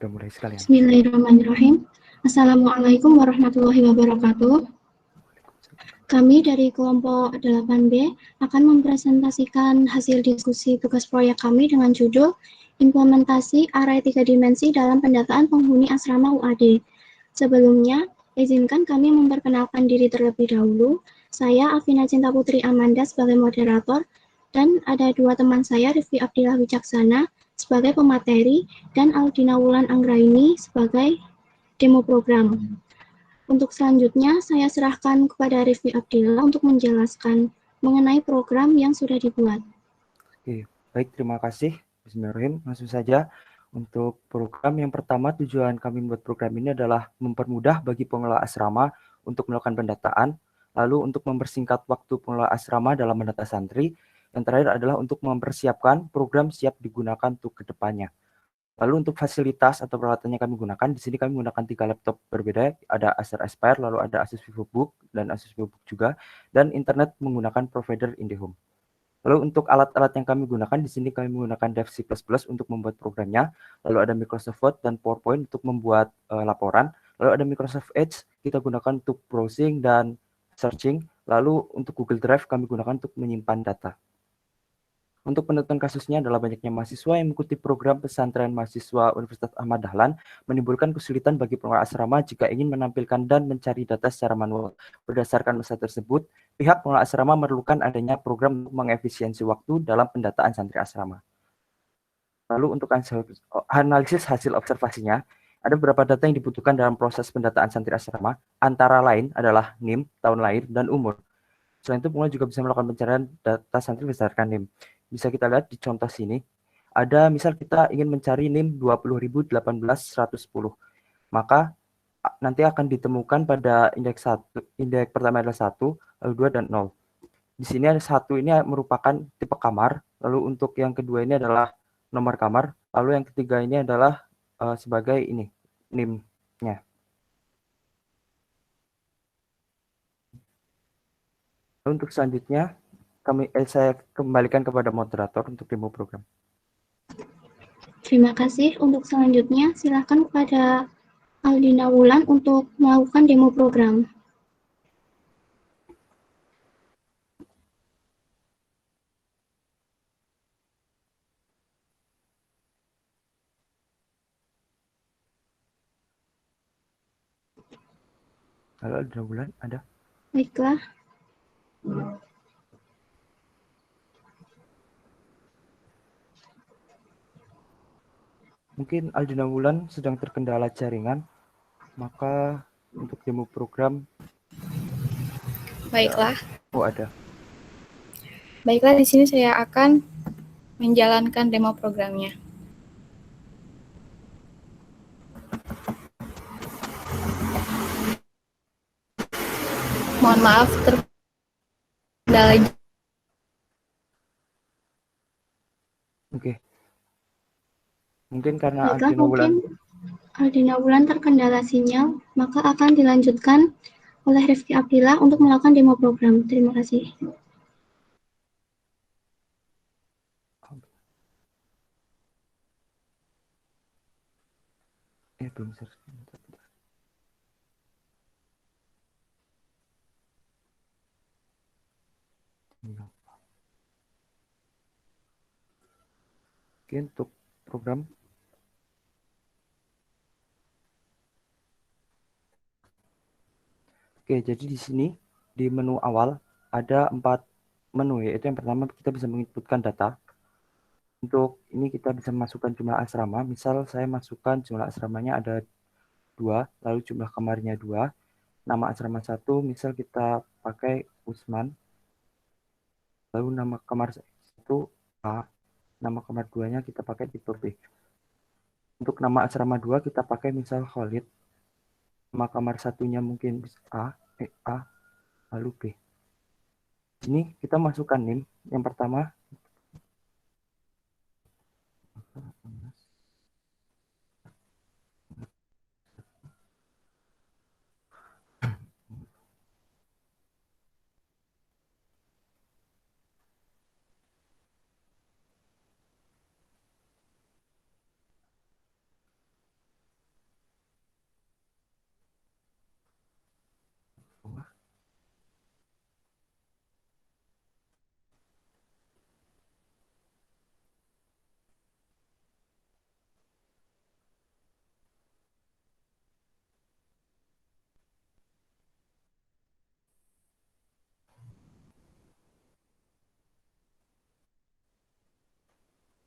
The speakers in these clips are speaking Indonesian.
Udah mulai sekalian. Bismillahirrahmanirrahim. Assalamualaikum warahmatullahi wabarakatuh. Kami dari kelompok 8B akan mempresentasikan hasil diskusi tugas proyek kami dengan judul Implementasi Array 3 Dimensi dalam Pendataan Penghuni Asrama UAD. Sebelumnya, izinkan kami memperkenalkan diri terlebih dahulu. Saya Afina Cinta Putri Amanda sebagai moderator, dan ada dua teman saya, Rifki Abdillah Wicaksana sebagai pemateri, dan Aldina Wulan Anggraini sebagai demo program. Untuk selanjutnya, saya serahkan kepada Rifki Abdillah untuk menjelaskan mengenai program yang sudah dibuat. Oke, baik, terima kasih. Bismillahirrahmanirrahim. Langsung saja. Untuk program yang pertama, tujuan kami membuat program ini adalah mempermudah bagi pengelola asrama untuk melakukan pendataan, lalu untuk mempersingkat waktu pengelola asrama dalam mendata santri, yang terakhir adalah untuk mempersiapkan program siap digunakan untuk kedepannya. Lalu untuk fasilitas atau peralatan yang kami gunakan, di sini kami menggunakan 3 laptop berbeda, ada Acer Aspire, lalu ada Asus VivoBook dan Asus VivoBook juga, dan internet menggunakan provider IndiHome. Lalu untuk alat-alat yang kami gunakan, di sini kami menggunakan Dev C++ untuk membuat programnya, lalu ada Microsoft Word dan PowerPoint untuk membuat laporan, lalu ada Microsoft Edge kita gunakan untuk browsing dan searching, lalu untuk Google Drive kami gunakan untuk menyimpan data. Untuk penentuan kasusnya adalah banyaknya mahasiswa yang mengikuti program pesantren mahasiswa Universitas Ahmad Dahlan menimbulkan kesulitan bagi pengelola asrama jika ingin menampilkan dan mencari data secara manual. Berdasarkan masalah tersebut, pihak pengelola asrama memerlukan adanya program untuk mengefisiensi waktu dalam pendataan santri asrama. Lalu untuk analisis hasil observasinya, ada beberapa data yang dibutuhkan dalam proses pendataan santri asrama, antara lain adalah NIM, tahun lahir, dan umur. Selain itu, pengelola juga bisa melakukan pencarian data santri berdasarkan NIM. Bisa kita lihat di contoh sini, ada misal kita ingin mencari NIM 20.018.110, maka nanti akan ditemukan pada indeks pertama adalah 1, lalu 2, dan 0. Di sini ada 1 ini merupakan tipe kamar, lalu untuk yang kedua ini adalah nomor kamar, lalu yang ketiga ini adalah sebagai ini NIM-nya. Untuk selanjutnya, saya kembalikan kepada moderator untuk demo program. Terima kasih. Untuk selanjutnya, silakan kepada Aldina Wulan untuk melakukan demo program. Halo, Aldina Wulan, ada? Baiklah. Mungkin Aldina Wulan sedang terkendala jaringan, maka untuk demo program. Baiklah. Oh, ada. Baiklah, di sini saya akan menjalankan demo programnya. Mohon maaf terkendala. Oke. Mungkin karena Baiklah, Aldina Wulan terkendala sinyal, maka akan dilanjutkan oleh Rifki Abdillah untuk melakukan demo program. Terima kasih. Belum selesai. Oke, untuk program. Oke, jadi di sini di menu awal ada 4 menu, yaitu yang pertama kita bisa menginputkan data. Untuk ini kita bisa masukkan jumlah asrama. Misal saya masukkan jumlah asramanya ada 2, lalu jumlah kamarnya 2. Nama asrama 1, misal kita pakai Usman. Lalu nama kamar 1 A, nama kamar 2-nya kita pakai tipe B. Untuk nama asrama 2 kita pakai misal Khalid. Nama kamar 1-nya mungkin A, lalu B. Ini kita masukkan NIM. Yang pertama,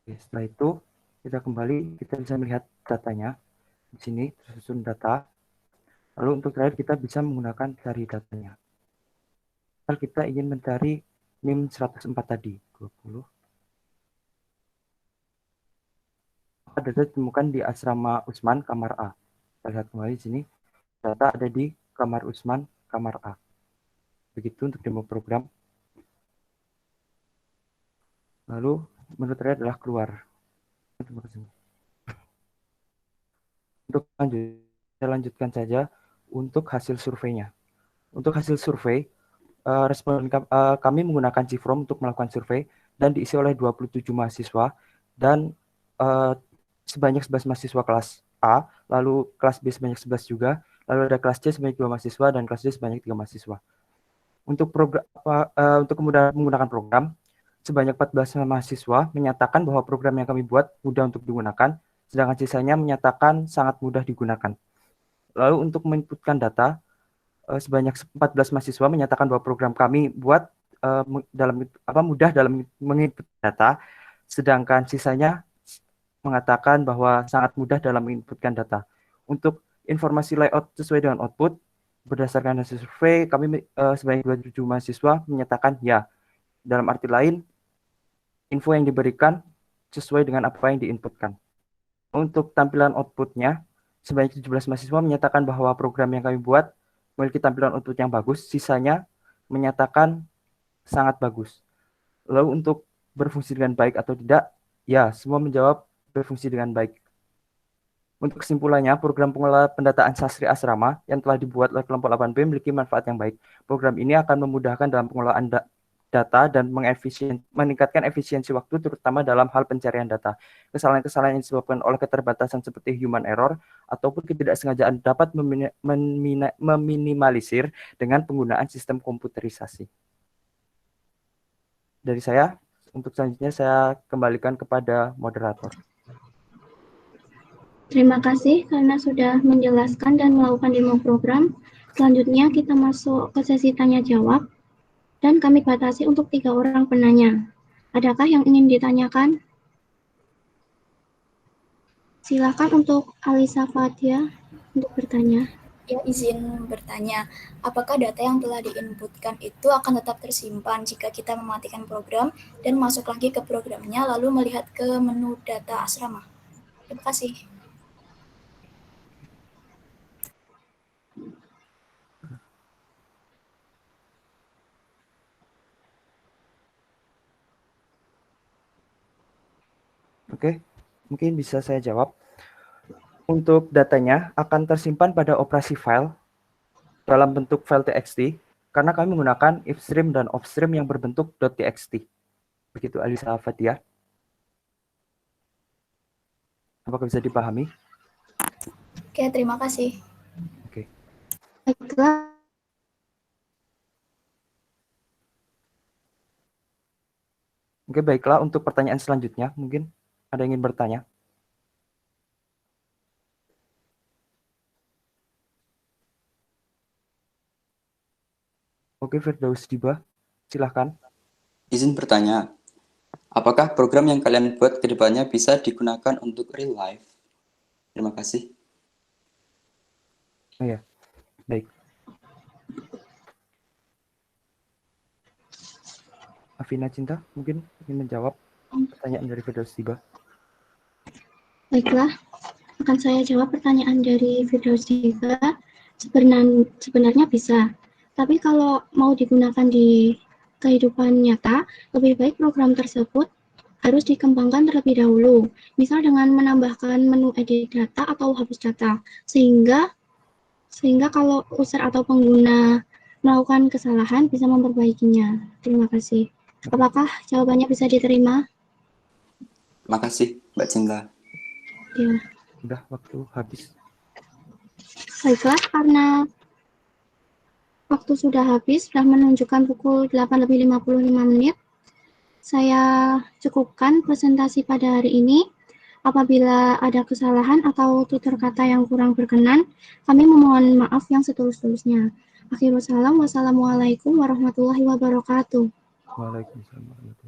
Oke, setelah itu kita kembali, kita bisa melihat datanya di sini tersusun data. Lalu untuk terakhir kita bisa menggunakan cari datanya. Misal kita ingin mencari NIM 104 tadi, 20. Data ditemukan di asrama Usman kamar A. Kita lihat kembali di sini, data ada di kamar Usman kamar A. Begitu untuk demo program. Lalu menu terakhir adalah keluar. Untuk saya lanjutkan saja untuk hasil surveinya. Untuk hasil survei, kami menggunakan Cifrom untuk melakukan survei dan diisi oleh 27 mahasiswa dan sebanyak 11 mahasiswa kelas A, lalu kelas B sebanyak 11 juga, lalu ada kelas C sebanyak 2 mahasiswa dan kelas D sebanyak 3 mahasiswa. Untuk kemudahan menggunakan program, sebanyak 14 mahasiswa menyatakan bahwa program yang kami buat mudah untuk digunakan, sedangkan sisanya menyatakan sangat mudah digunakan. Lalu untuk menginputkan data, sebanyak 14 mahasiswa menyatakan bahwa program kami buat mudah dalam menginput data, sedangkan sisanya mengatakan bahwa sangat mudah dalam menginputkan data. Untuk informasi layout sesuai dengan output, berdasarkan hasil survei, kami sebanyak 27 mahasiswa menyatakan ya. Dalam arti lain, info yang diberikan sesuai dengan apa yang diinputkan. Untuk tampilan outputnya, sebanyak 17 mahasiswa menyatakan bahwa program yang kami buat memiliki tampilan output yang bagus, sisanya menyatakan sangat bagus. Lalu untuk berfungsi dengan baik atau tidak, ya, semua menjawab berfungsi dengan baik. Untuk kesimpulannya, program pengelola pendataan sasri asrama yang telah dibuat oleh kelompok 8B memiliki manfaat yang baik. Program ini akan memudahkan dalam pengelolaan data dan meningkatkan efisiensi waktu, terutama dalam hal pencarian data. Kesalahan-kesalahan yang disebabkan oleh keterbatasan seperti human error ataupun ketidaksengajaan dapat meminimalisir dengan penggunaan sistem komputerisasi. Dari saya, untuk selanjutnya saya kembalikan kepada moderator. Terima kasih karena sudah menjelaskan dan melakukan demo program. Selanjutnya kita masuk ke sesi tanya jawab dan kami batasi untuk 3 orang penanya. Adakah yang ingin ditanyakan? Silakan untuk Alisa Fatia untuk bertanya. Ya, izin bertanya, apakah data yang telah diinputkan itu akan tetap tersimpan jika kita mematikan program dan masuk lagi ke programnya lalu melihat ke menu data asrama? Terima kasih. Oke, mungkin bisa saya jawab. Untuk datanya akan tersimpan pada operasi file dalam bentuk file txt karena kami menggunakan ifstream dan offstream yang berbentuk .txt. Begitu Alisa Fatia. Apakah bisa dipahami? Oke, terima kasih. Oke. Baiklah. Oke, baiklah. Untuk pertanyaan selanjutnya, mungkin ada yang ingin bertanya? Oke, Firdaus Diba, silahkan. Izin bertanya, apakah program yang kalian buat ke depannya bisa digunakan untuk real life? Terima kasih. Oh ya, baik. Afina Cinta, mungkin ingin menjawab pertanyaan dari Firdaus Diba. Baiklah, akan saya jawab pertanyaan dari Firdaus Diba. Sebenarnya bisa. Tapi kalau mau digunakan di kehidupan nyata, lebih baik program tersebut harus dikembangkan terlebih dahulu. Misal dengan menambahkan menu edit data atau hapus data. Sehingga kalau user atau pengguna melakukan kesalahan bisa memperbaikinya. Terima kasih. Apakah jawabannya bisa diterima? Makasih, Mbak Cinta. Ya. Udah, waktu habis. Baiklah, karena waktu sudah habis, sudah menunjukkan pukul 8:55. Saya cukupkan presentasi pada hari ini. Apabila ada kesalahan atau tutur kata yang kurang berkenan, kami memohon maaf yang setulus-tulusnya. Akhirul salam, wassalamualaikum warahmatullahi wabarakatuh. Waalaikumsalam warahmatullahi wabarakatuh.